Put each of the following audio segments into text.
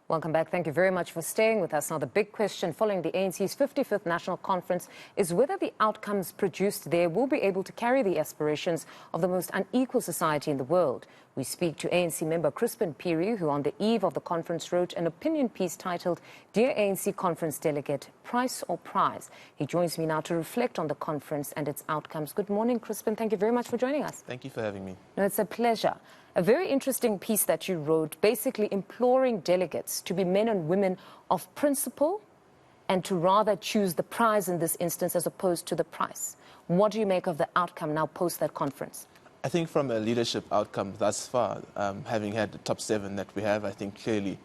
Welcome back. Thank you very much for staying with us. Now, the big question following the ANC's 55th National Conference is whether the outcomes produced there will be able to carry the aspirations of the most unequal society in the world. We speak to ANC member Chrispin Phiri, who on the eve of the conference wrote an opinion piece titled, "Dear ANC Conference Delegate, Price or Prize?" He joins me now to reflect on the conference and its outcomes. Good morning, Chrispin. Thank you very much for joining us. Thank you for having me. No, it's a pleasure. A very interesting piece that you wrote, basically imploring delegates to be men and women of principle and to rather choose the prize in this instance as opposed to the price. What do you make of the outcome now post that conference? I think from a leadership outcome thus far, having had the top 7 that we have, I think clearly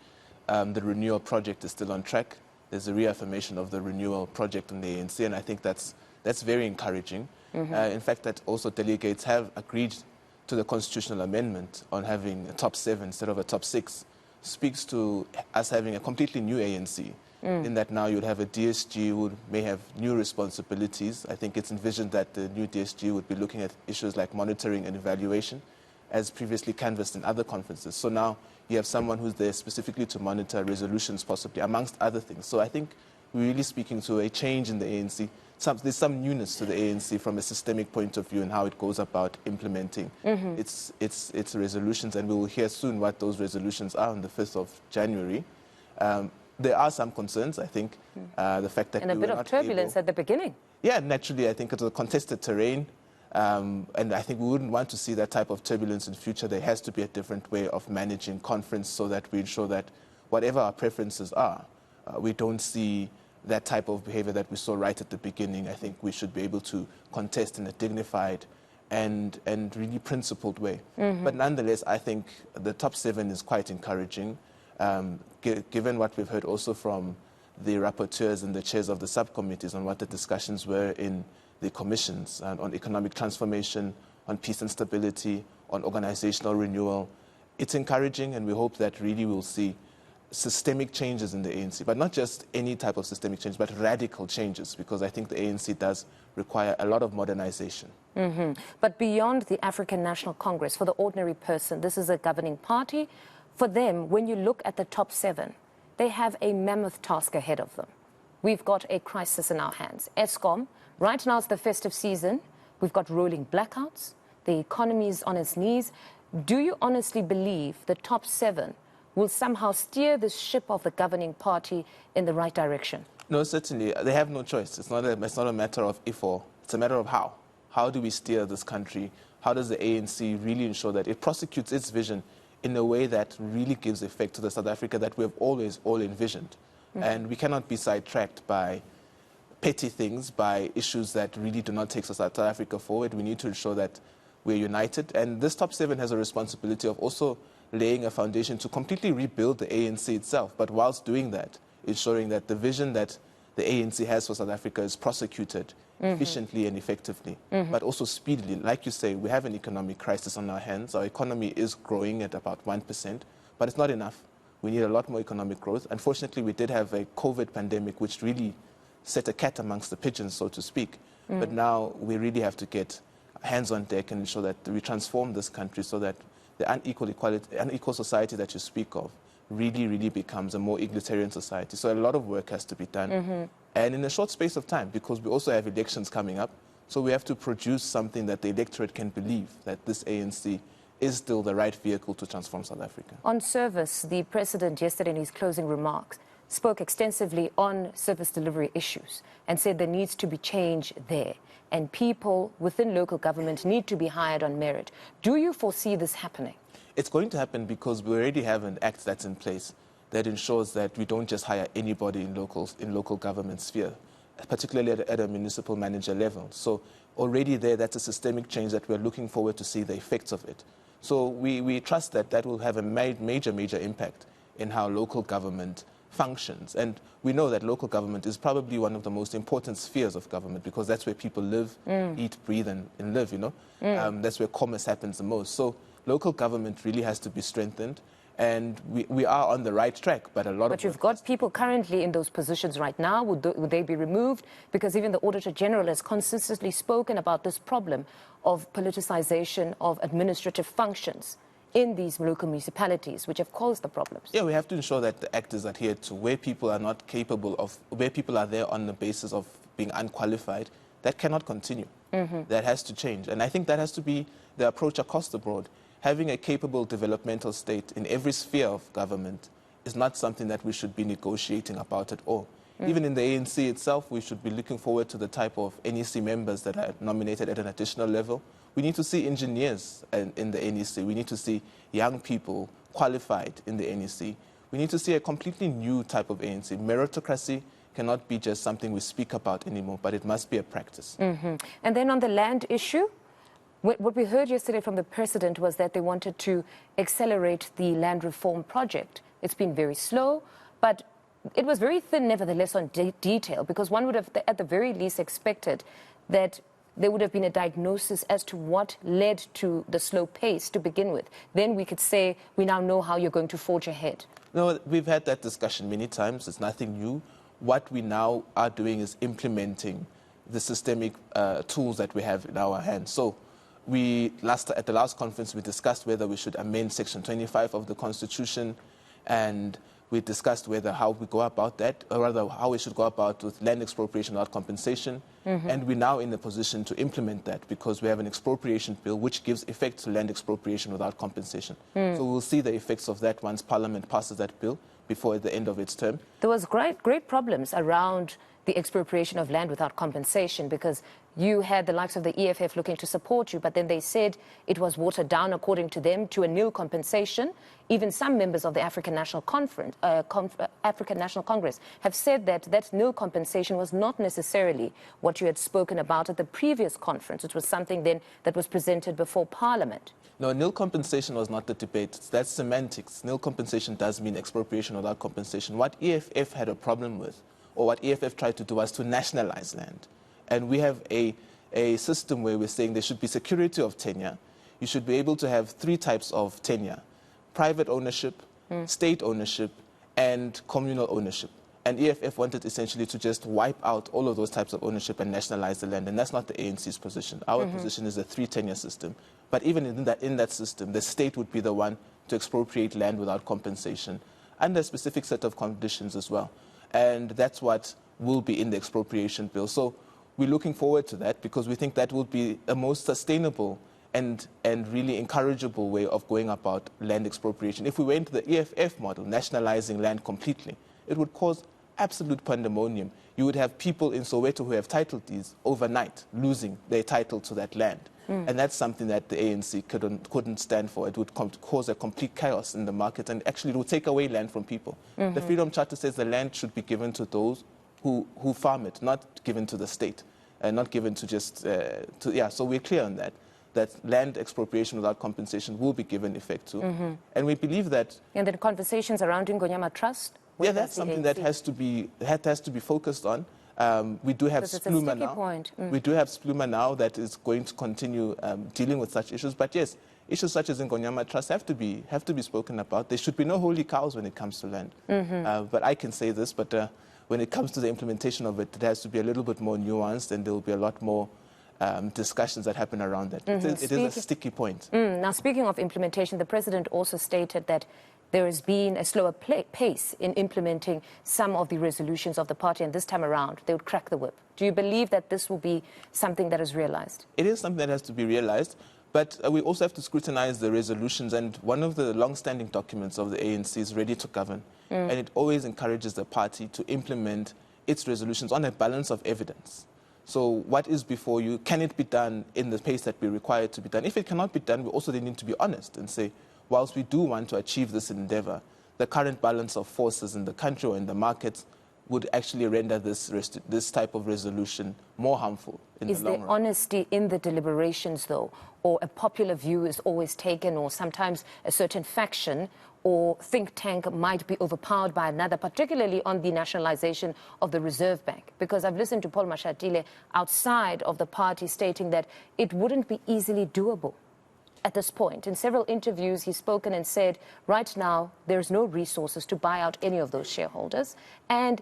the Renewal project is still on track. There's a reaffirmation of the Renewal project in the ANC, and I think that's very encouraging. In fact, that also delegates have agreed to the constitutional amendment on having a top 7 instead of a top 6 speaks to us having a completely new ANC, in that now you'd have a DSG who may have new responsibilities. I think it's envisioned that the new DSG would be looking at issues like monitoring and evaluation, as previously canvassed in other conferences. So now you have someone who's there specifically to monitor resolutions, possibly, amongst other things. So I think we're really speaking to a change in the ANC. There's some newness to the ANC from a systemic point of view and how it goes about implementing its resolutions, and we will hear soon what those resolutions are on the 5th of January. There are some concerns, I think, the fact that and a bit of turbulence at the beginning. Yeah, naturally, I think it's a contested terrain, and I think we wouldn't want to see that type of turbulence in future. There has to be a different way of managing conference so that we ensure that whatever our preferences are, we don't see that type of behavior that we saw right at the beginning. I think we should be able to contest in a dignified and really principled way. But nonetheless, I think the top 7 is quite encouraging, given what we've heard also from the rapporteurs and the chairs of the subcommittees on what the discussions were in the commissions on economic transformation, on peace and stability, on organizational renewal. It's encouraging, and we hope that really we'll see systemic changes in the ANC, but not just any type of systemic change, but radical changes, because I think the ANC does require a lot of modernization. But beyond the African National Congress, for the ordinary person, this is a governing party. For them, when you look at the top 7, they have a mammoth task ahead of them. We've got a crisis in our hands. Eskom, right now it's the festive season. We've got rolling blackouts. The economy is on its knees. Do you honestly believe the top 7 will somehow steer this ship of the governing party in the right direction? No, certainly. They have no choice. It's not a matter of if or, it's a matter of how. How do we steer this country? How does the ANC really ensure that it prosecutes its vision in a way that really gives effect to the South Africa that we have always all envisioned? And we cannot be sidetracked by petty things, by issues that really do not take South Africa forward. We need to ensure that we're united. And this top 7 has a responsibility of also laying a foundation to completely rebuild the ANC itself, but whilst doing that, ensuring that the vision that the ANC has for South Africa is prosecuted efficiently and effectively, but also speedily. Like you say, we have an economic crisis on our hands. Our economy is growing at about 1%, but it's not enough. We need a lot more economic growth. Unfortunately, we did have a COVID pandemic, which really set a cat amongst the pigeons, so to speak. But now we really have to get hands on deck and ensure that we transform this country so that the unequal society that you speak of really becomes a more egalitarian society. So a lot of work has to be done. And in a short space of time, because we also have elections coming up, so we have to produce something that the electorate can believe that this ANC is still the right vehicle to transform South Africa. On service, the President yesterday in his closing remarks spoke extensively on service delivery issues and said there needs to be change there. And people within local government need to be hired on merit. Do you foresee this happening? It's going to happen because we already have an act that's in place that ensures that we don't just hire anybody in local government sphere, particularly at a municipal manager level. So already there, that's a systemic change that we're looking forward to see the effects of it. So we trust that that will have a major impact in how local government functions. And we know that local government is probably one of the most important spheres of government because that's where people live, eat, breathe, and live, you know. That's where commerce happens the most. So local government really has to be strengthened. And we are on the right track, but a lot But you've got people currently in those positions right now. Would they be removed? Because even the Auditor General has consistently spoken about this problem of politicization of administrative functions in these local municipalities, which have caused the problems. Yeah, we have to ensure that the act is adhered to. Where people are not capable of, where people are there on the basis of being unqualified, that cannot continue. That has to change. And I think that has to be the approach across the board. Having a capable developmental state in every sphere of government is not something that we should be negotiating about at all. Even in the ANC itself, we should be looking forward to the type of NEC members that are nominated at an additional level. We need to see engineers in the NEC. We need to see young people qualified in the NEC. We need to see a completely new type of ANC. Meritocracy cannot be just something we speak about anymore, but it must be a practice. And then on the land issue, what we heard yesterday from the president was that they wanted to accelerate the land reform project. It's been very slow, but it was very thin, nevertheless, on detail, because one would have, at the very least, expected that there would have been a diagnosis as to what led to the slow pace to begin with. Then we could say, we now know how you're going to forge ahead. No, we've had that discussion many times. It's nothing new. What we now are doing is implementing the systemic tools that we have in our hands. So at the last conference, we discussed whether we should amend Section 25 of the Constitution, and we discussed how we go about that, or rather how we should go about with land expropriation without compensation. And we're now in a position to implement that because we have an expropriation bill which gives effect to land expropriation without compensation. So we'll see the effects of that once Parliament passes that bill before the end of its term. There was great problems around the expropriation of land without compensation, because you had the likes of the EFF looking to support you, but then they said it was watered down, according to them, to a nil compensation. Even some members of the African National Congress have said that that nil compensation was not necessarily what you had spoken about at the previous conference. It was something then that was presented before Parliament. No, nil compensation was not the debate. That's semantics. Nil compensation does mean expropriation without compensation. What EFF had a problem with, or what EFF tried to do, was to nationalize land. And we have a system where we're saying there should be security of tenure. You should be able to have 3 types of tenure: private ownership, state ownership, and communal ownership. And EFF wanted essentially to just wipe out all of those types of ownership and nationalize the land. And that's not the ANC's position. Our position is a 3-tenure system. But even in that system, the state would be the one to expropriate land without compensation under a specific set of conditions as well. And that's what will be in the expropriation bill. So we're looking forward to that because we think that will be a most sustainable and really encourageable way of going about land expropriation. If we went to the EFF model, nationalizing land completely, it would cause absolute pandemonium. You would have people in Soweto who have title deeds overnight losing their title to that land. And that's something that the ANC couldn't stand for. It would cause a complete chaos in the market, and actually it would take away land from people. The Freedom Charter says the land should be given to those who farm it, not given to the state, and not given to just, so we're clear on that land expropriation without compensation will be given effect to. And we believe that... And then conversations around Ngonyama Trust? Yeah, that's something that has to be focused on. We do have Spluma now. We do have Spluma now that is going to continue dealing with such issues. But yes, issues such as Ngonyama Trust have to be spoken about. There should be no holy cows when it comes to land. But I can say this, but when it comes to the implementation of it, it has to be a little bit more nuanced, and there will be a lot more discussions that happen around that. It is a sticky point. Now, speaking of implementation, the president also stated that there has been a slower pace in implementing some of the resolutions of the party, and this time around, they would crack the whip. Do you believe that this will be something that is realized? It is something that has to be realized, but we also have to scrutinize the resolutions, and one of the long-standing documents of the ANC is Ready to Govern, and it always encourages the party to implement its resolutions on a balance of evidence. So what is before you, can it be done in the pace that we require it to be done? If it cannot be done, we also then need to be honest and say, whilst we do want to achieve this endeavor, the current balance of forces in the country or in the markets would actually render this type of resolution more harmful in the long run. Is there honesty in the deliberations, though, or a popular view is always taken, or sometimes a certain faction or think tank might be overpowered by another, particularly on the nationalization of the Reserve Bank? Because I've listened to Paul Mashatile outside of the party stating that it wouldn't be easily doable at this point. In several interviews, he's spoken and said, right now, there's no resources to buy out any of those shareholders. And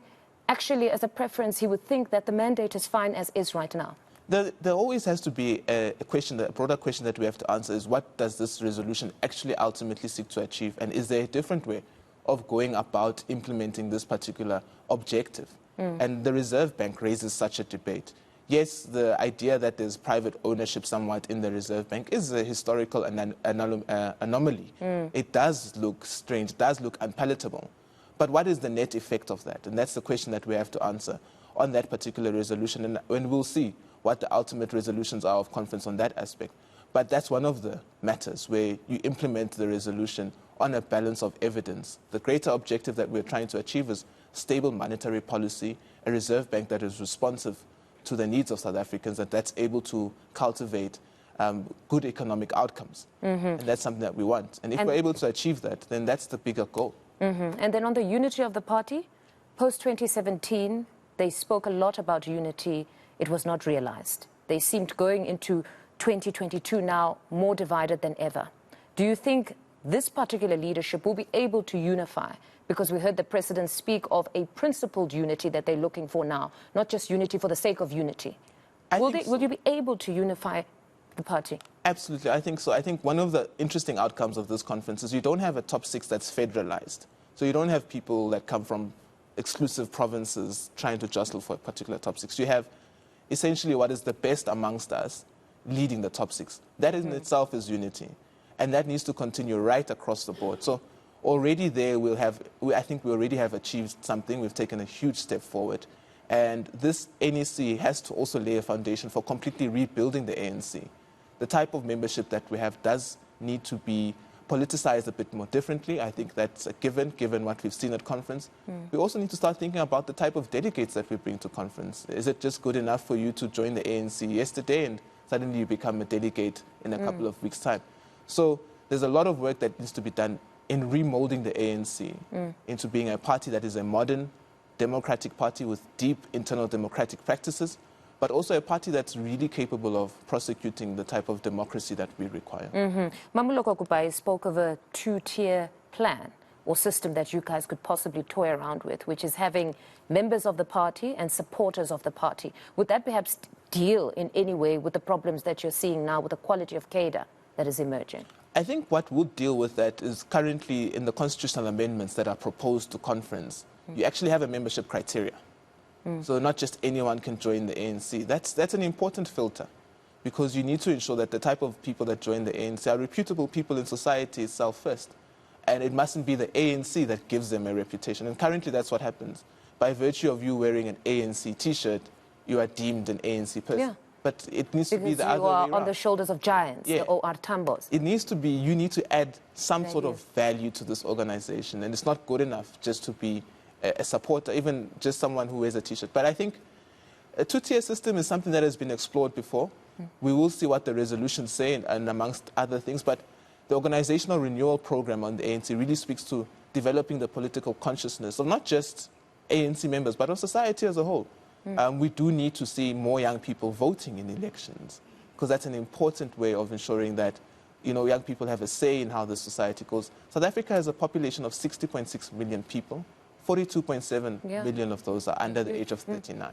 actually, as a preference, he would think that the mandate is fine as is right now. There always has to be a question, a broader question that we have to answer is what does this resolution actually ultimately seek to achieve? And is there a different way of going about implementing this particular objective? And the Reserve Bank raises such a debate. Yes, the idea that there's private ownership somewhat in the Reserve Bank is a historical anomaly. It does look strange, it does look unpalatable. But what is the net effect of that? And that's the question that we have to answer on that particular resolution. And when we'll see what the ultimate resolutions are of conference on that aspect. But that's one of the matters where you implement the resolution on a balance of evidence. The greater objective that we're trying to achieve is stable monetary policy, a Reserve Bank that is responsive to the needs of South Africans, and that's able to cultivate good economic outcomes. And that's something that we want. And if we're able to achieve that, then that's the bigger goal. And then on the unity of the party, post-2017, they spoke a lot about unity. It was not realized. They seemed going into 2022 now more divided than ever. Do you think this particular leadership will be able to unify? Because we heard the president speak of a principled unity that they're looking for now, not just unity for the sake of unity. Will you be able to unify the party? Absolutely, I think so. I think one of the interesting outcomes of this conference is you don't have a top six that's federalized. So you don't have people that come from exclusive provinces trying to jostle for a particular top six. You have essentially what is the best amongst us leading the top six. That in itself is unity. And that needs to continue right across the board. So already there I think we already have achieved something. We've taken a huge step forward. And this NEC has to also lay a foundation for completely rebuilding the ANC. The type of membership that we have does need to be politicized a bit more differently. I think that's a given what we've seen at conference. We also need to start thinking about the type of delegates that we bring to conference. Is it just good enough for you to join the ANC yesterday and suddenly you become a delegate in a couple of weeks' time? So there's a lot of work that needs to be done in remolding the ANC into being a party that is a modern, democratic party with deep internal democratic practices, but also a party that's really capable of prosecuting the type of democracy that we require. Mamuloko Kubai spoke of a two-tier plan or system that you guys could possibly toy around with, which is having members of the party and supporters of the party. Would that perhaps deal in any way with the problems that you're seeing now with the quality of cadre that is emerging? I think what would deal with that is currently in the constitutional amendments that are proposed to conference, you actually have a membership criteria. So not just anyone can join the ANC. That's an important filter because you need to ensure that the type of people that join the ANC are reputable people in society itself first. And it mustn't be the ANC that gives them a reputation. And currently that's what happens. By virtue of you wearing an ANC T-shirt, you are deemed an ANC person. Yeah. But it needs to be the other way around. You are on the shoulders of giants, the OR Tambos. It needs to be, you need to add some sort of value to this organization. And it's not good enough just to be a supporter, even just someone who wears a T-shirt. But I think a two-tier system is something that has been explored before. We will see what the resolutions say and amongst other things. But the organizational renewal program on the ANC really speaks to developing the political consciousness of not just ANC members, but of society as a whole. We do need to see more young people voting in elections because that's an important way of ensuring that young people have a say in how the society goes. South Africa has a population of 60.6 million people. 42.7 million of those are under the age of 39.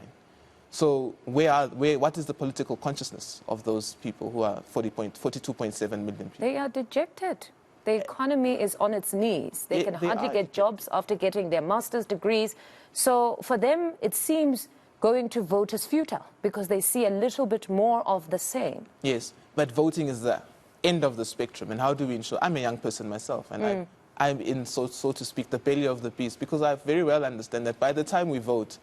So what is the political consciousness of those people who are 42.7 million people? They are dejected. The economy is on its knees. They can hardly get jobs after getting their master's degrees. So for them, it seems going to vote is futile because they see a little bit more of the same. Yes, but voting is the end of the spectrum. And how do we ensure? I'm a young person myself, and I'm in, so to speak, the belly of the beast, because I very well understand that by the time we vote,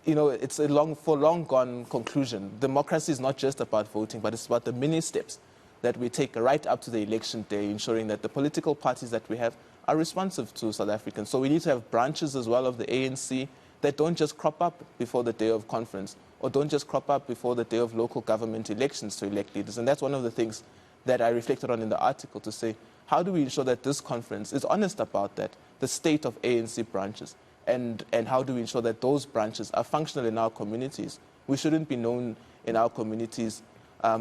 it's a long gone conclusion. Democracy is not just about voting, but it's about the many steps that we take right up to the election day, ensuring that the political parties that we have are responsive to South Africans. So we need to have branches as well of the ANC that don't just crop up before the day of conference or don't just crop up before the day of local government elections to elect leaders. And that's one of the things that I reflected on in the article to say, how do we ensure that this conference is honest about that, the state of ANC branches, and how do we ensure that those branches are functional in our communities? We shouldn't be known in our communities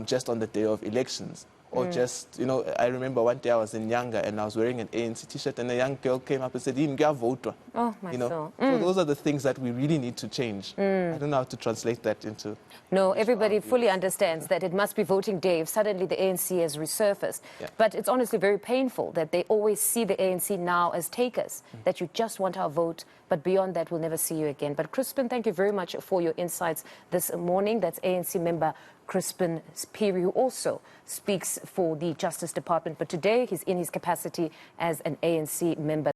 just on the day of elections or just, you know, I remember one day I was in Yanga and I was wearing an ANC t-shirt and a young girl came up and said, vote. Oh, my you know? soul. So those are the things that we really need to change. I don't know how to translate that into... No, everybody fully understands that it must be voting day if suddenly the ANC has resurfaced. Yeah. But it's honestly very painful that they always see the ANC now as takers, that you just want our vote, but beyond that, we'll never see you again. But Chrispin, thank you very much for your insights this morning. That's ANC member Chrispin Phiri, who also speaks for the Justice Department. But today, he's in his capacity as an ANC member.